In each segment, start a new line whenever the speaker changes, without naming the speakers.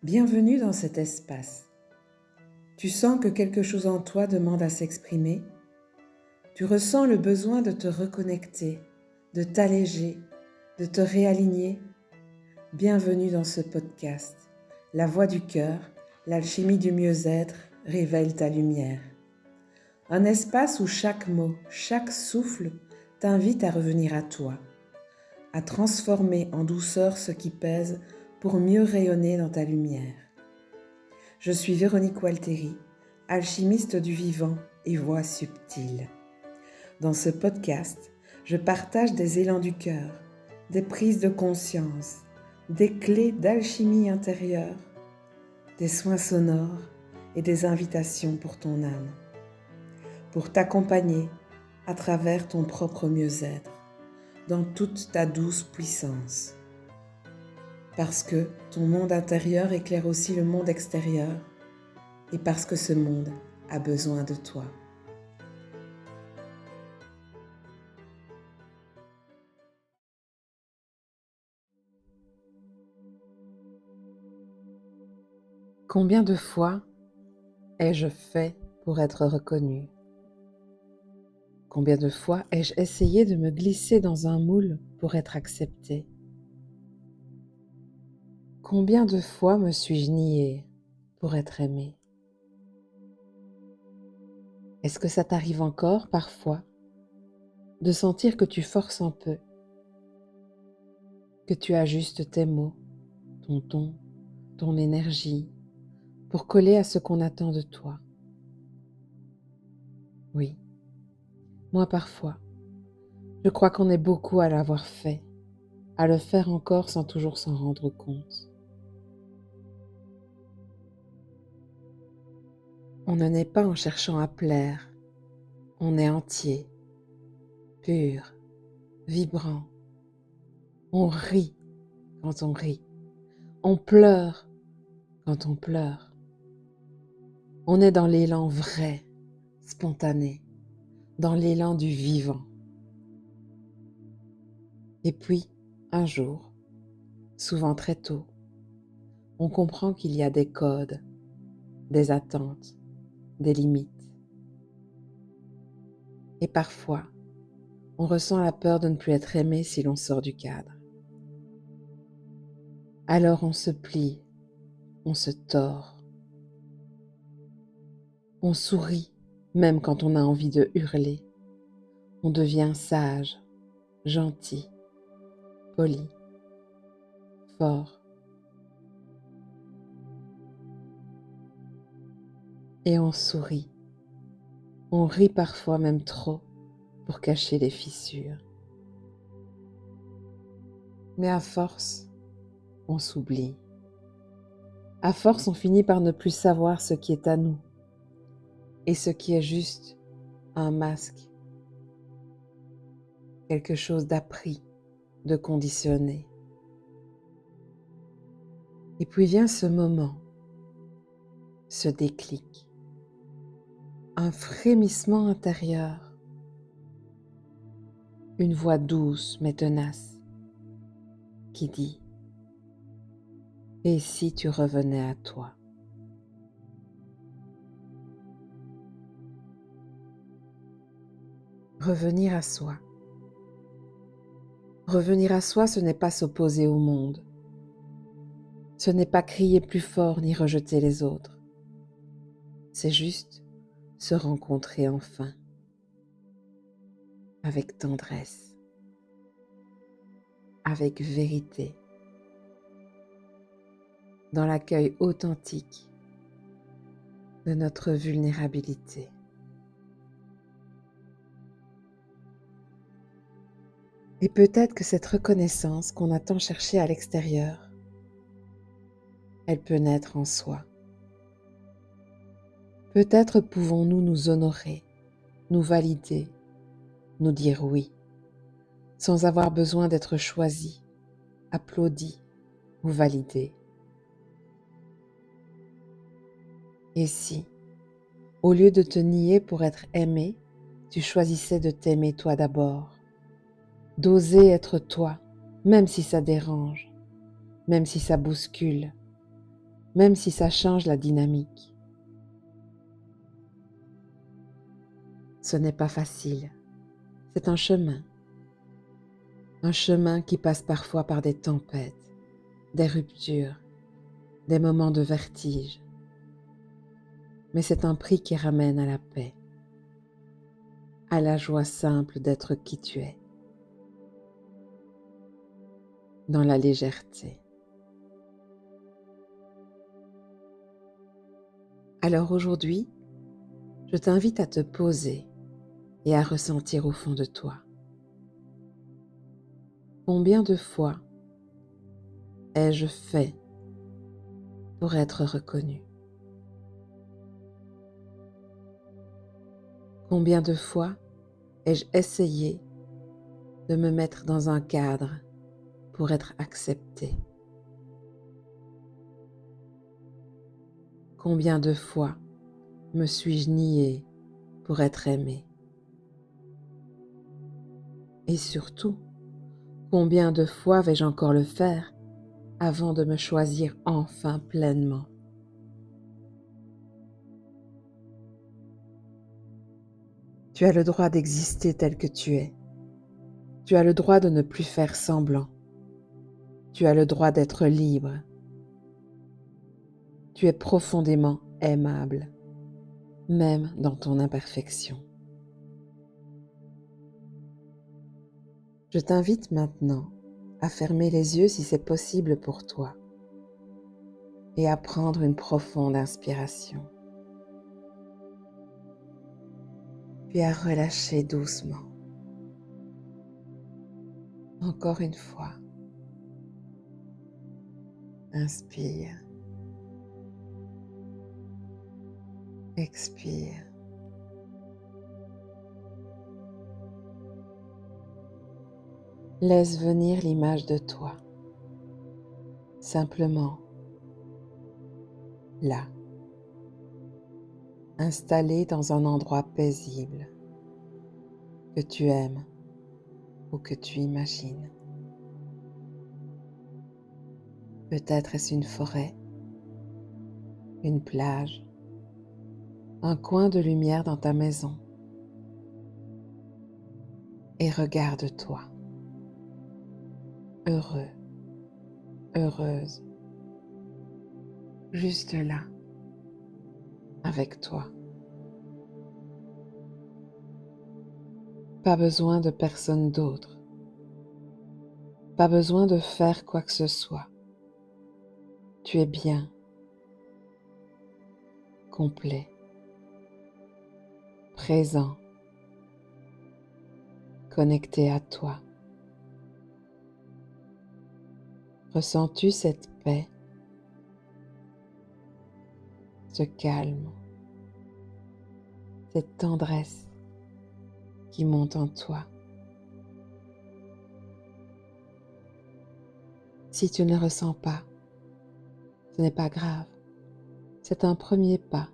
Bienvenue dans cet espace. Tu sens que quelque chose en toi demande à s'exprimer. Tu ressens le besoin de te reconnecter, de t'alléger, de te réaligner. Bienvenue dans ce podcast. La voix du cœur, l'alchimie du mieux-être révèle ta lumière. Un espace où chaque mot, chaque souffle t'invite à revenir à toi, à transformer en douceur ce qui pèse pour mieux rayonner dans ta lumière. Je suis Véronique Walteri, alchimiste du vivant et voix subtile. Dans ce podcast, je partage des élans du cœur, des prises de conscience, des clés d'alchimie intérieure, des soins sonores et des invitations pour ton âme, pour t'accompagner à travers ton propre mieux-être, dans toute ta douce puissance. Parce que ton monde intérieur éclaire aussi le monde extérieur et parce que ce monde a besoin de toi. Combien de fois ai-je fait pour être reconnue? Combien de fois ai-je essayé de me glisser dans un moule pour être acceptée? Combien de fois me suis-je niée pour être aimée? Est-ce que ça t'arrive encore parfois de sentir que tu forces un peu, que tu ajustes tes mots, ton ton, ton énergie pour coller à ce qu'on attend de toi? Oui, moi parfois, je crois qu'on est beaucoup à l'avoir fait, à le faire encore sans toujours s'en rendre compte. On ne naît pas en cherchant à plaire, on est entier, pur, vibrant. On rit quand on rit, on pleure quand on pleure. On est dans l'élan vrai, spontané, dans l'élan du vivant. Et puis, un jour, souvent très tôt, on comprend qu'il y a des codes, des attentes, des limites. Et parfois, on ressent la peur de ne plus être aimé si l'on sort du cadre. Alors on se plie, on se tord, on sourit même quand on a envie de hurler. On devient sage, gentil, poli, fort. Et on sourit. On rit parfois même trop pour cacher les fissures. Mais à force, on s'oublie. À force, on finit par ne plus savoir ce qui est à nous et ce qui est juste un masque, quelque chose d'appris, de conditionné. Et puis vient ce moment, ce déclic, un frémissement intérieur, une voix douce mais tenace qui dit « Et si tu revenais à toi ?» Revenir à soi. Revenir à soi, ce n'est pas s'opposer au monde. Ce n'est pas crier plus fort ni rejeter les autres. C'est juste se rencontrer enfin, avec tendresse, avec vérité, dans l'accueil authentique de notre vulnérabilité. Et peut-être que cette reconnaissance qu'on a tant cherchée à l'extérieur, elle peut naître en soi. Peut-être pouvons-nous nous honorer, nous valider, nous dire oui, sans avoir besoin d'être choisis, applaudis ou validés. Et si, au lieu de te nier pour être aimé, tu choisissais de t'aimer toi d'abord, d'oser être toi, même si ça dérange, même si ça bouscule, même si ça change la dynamique. Ce n'est pas facile, c'est un chemin qui passe parfois par des tempêtes, des ruptures, des moments de vertige. Mais c'est un prix qui ramène à la paix, à la joie simple d'être qui tu es, dans la légèreté. Alors aujourd'hui, je t'invite à te poser et à ressentir au fond de toi. Combien de fois ai-je fait pour être reconnu? Combien de fois ai-je essayé de me mettre dans un cadre pour être accepté? Combien de fois me suis-je nié pour être aimé? Et surtout, combien de fois vais-je encore le faire avant de me choisir enfin pleinement? Tu as le droit d'exister tel que tu es. Tu as le droit de ne plus faire semblant. Tu as le droit d'être libre. Tu es profondément aimable, même dans ton imperfection. Je t'invite maintenant à fermer les yeux si c'est possible pour toi et à prendre une profonde inspiration, puis à relâcher doucement. Encore une fois, inspire, expire. Laisse venir l'image de toi, simplement là, installé dans un endroit paisible que tu aimes ou que tu imagines. Peut-être est-ce une forêt, une plage, un coin de lumière dans ta maison. Et regarde-toi, heureux, heureuse, juste là, avec toi. Pas besoin de personne d'autre, pas besoin de faire quoi que ce soit. Tu es bien, complet, présent, connecté à toi. Ressens-tu cette paix, ce calme, cette tendresse qui monte en toi? Si tu ne le ressens pas, ce n'est pas grave. C'est un premier pas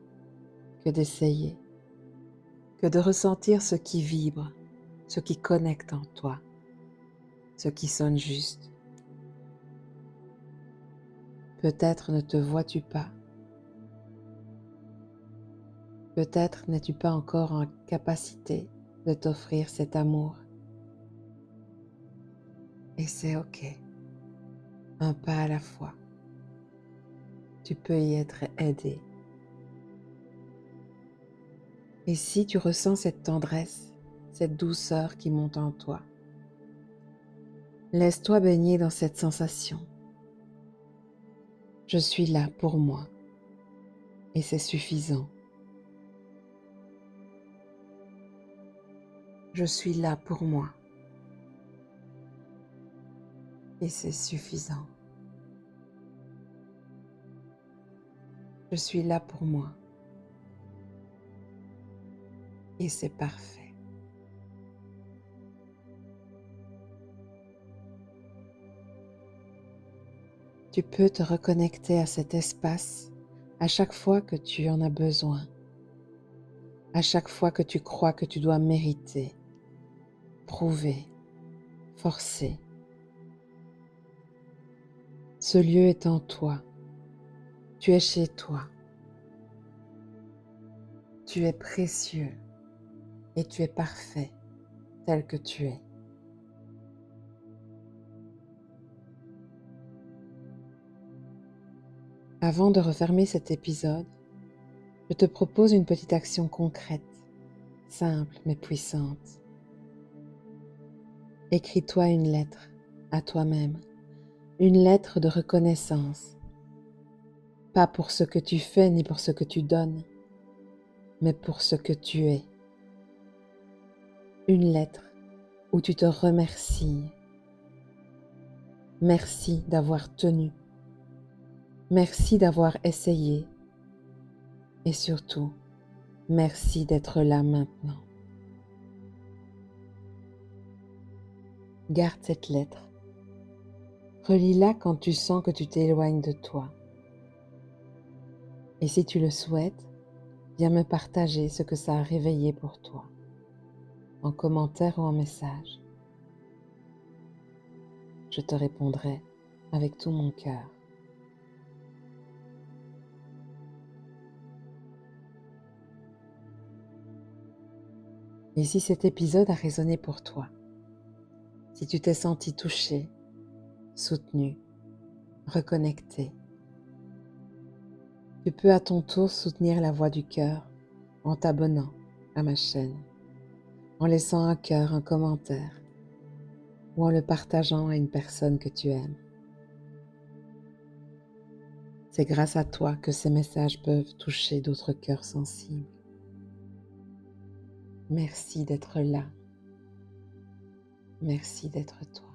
que d'essayer, que de ressentir ce qui vibre, ce qui connecte en toi, ce qui sonne juste. Peut-être ne te vois-tu pas. Peut-être n'es-tu pas encore en capacité de t'offrir cet amour. Et c'est OK. Un pas à la fois. Tu peux y être aidé. Et si tu ressens cette tendresse, cette douceur qui monte en toi, laisse-toi baigner dans cette sensation. Je suis là pour moi et c'est suffisant. Je suis là pour moi et c'est suffisant. Je suis là pour moi et c'est parfait. Tu peux te reconnecter à cet espace à chaque fois que tu en as besoin, à chaque fois que tu crois que tu dois mériter, prouver, forcer. Ce lieu est en toi Tu es chez toi. Tu es précieux et tu es parfait tel que tu es. Avant de refermer cet épisode, je te propose une petite action concrète, simple mais puissante. Écris-toi une lettre à toi-même, une lettre de reconnaissance, pas pour ce que tu fais ni pour ce que tu donnes, mais pour ce que tu es. Une lettre où tu te remercies. Merci d'avoir tenu. Merci d'avoir essayé. Et surtout, merci d'être là maintenant. Garde cette lettre. Relis-la quand tu sens que tu t'éloignes de toi. Et si tu le souhaites, viens me partager ce que ça a réveillé pour toi, en commentaire ou en message. Je te répondrai avec tout mon cœur. Et si cet épisode a résonné pour toi, si tu t'es senti touché, soutenu, reconnecté, tu peux à ton tour soutenir la voix du cœur en t'abonnant à ma chaîne, en laissant un cœur, un commentaire ou en le partageant à une personne que tu aimes. C'est grâce à toi que ces messages peuvent toucher d'autres cœurs sensibles. Merci d'être là. Merci d'être toi.